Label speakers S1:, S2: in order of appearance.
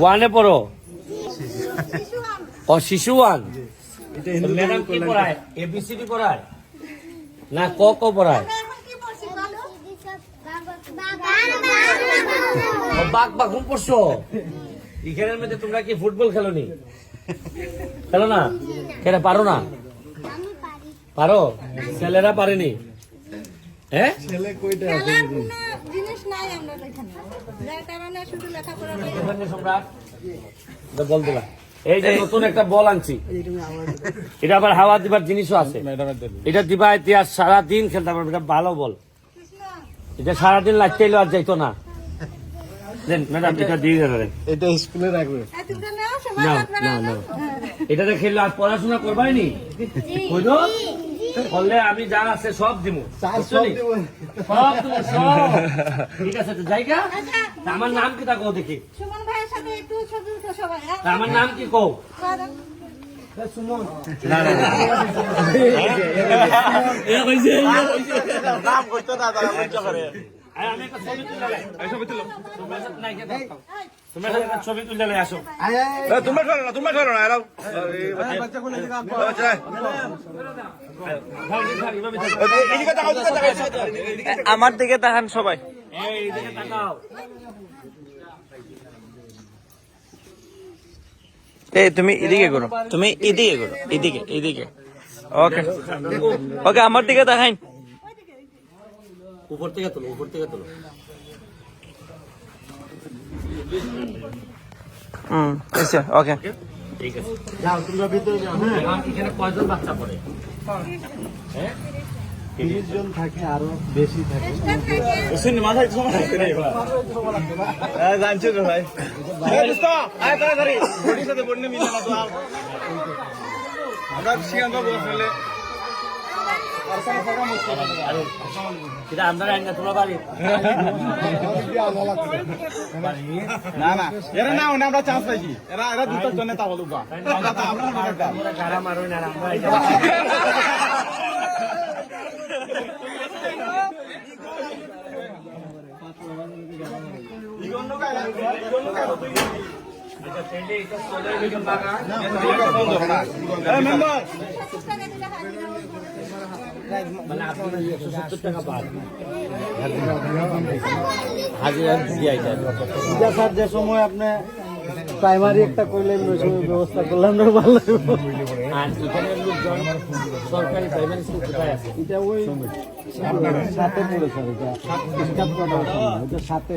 S1: ওয়ানে পড়ো? ও শিশু ওয়ান। ম্যাডাম কি পড়ায়? এবিসিডি পড়ায় না ক ক পড়ায়? বাঘ বাঘ ঘুম পড়ছো? এখানের মধ্যে তোমরা কি ফুটবল খেলো নি? খেলো না? কেন পারো না? পারো? ছেলেরা পারেনি? হ্যাঁ ছেলে কইটা জিনিস নাই আমরা এখানে, যার কারণে শুধু লেখাপড়া বল দিলা। এই যে নতুন একটা বল আনছি, এটা আবার হাওয়া দিবার জিনিসও আছে। এটা দিবা ইতিহাস সারাদিন খেলতে পারবে, এটা ভালো বল। এটা সারাদিন লাগতে এলো আর যাইতো না। ম্যাডাম এটা দিয়ে দেবেন, এটা স্কুলে রাখবে। না না না, এটাতে খেললে আর পড়াশোনা করবাই নি বললে আমি যা আছে সব দিব, ঠিক আছে? জায়গা আমার নাম কি তা কো দেখি, আমার নাম কি কো? সুমন। আমি একটা ছবি তুলে ছবি তুলে আসো।
S2: আমার দিকে তাকান সবাই। এই তুমি এদিকে করো, তুমি এদিকে করো, এদিকে এদিকে। ওকে ওকে, আমার দিকে তাকাইন।
S1: উপর থেকে তোলো, উপর থেকে তোলো।
S2: ওকে
S1: ঠিক আছে, যাও তোমরা ভিতরে যাও। হ্যাঁ, এখানে কয়জন বাচ্চা পড়ে? 30 জন থাকে, আরো বেশি থাকে।
S2: মাথায় জানছো তো ভাই, আমরা সিঙ্গান বাবু আসলে না না, এরা না আমরা চান্স পাইছি, এরা এরা দুটোর জন্য তা বলুক।
S1: মানে আপনার 170 টাকা পার হাজিরা দিয়ে স্যার। যে সময় আপনি প্রাইমারি একটা করলেন, ওই সময় ব্যবস্থা করলাম না ভালো। আর এখানে লোকজন সরকারি প্রাইমারি স্কুল কোথায় আছে? এটা ওই সাথে পড়ে স্যার, এটা সাথে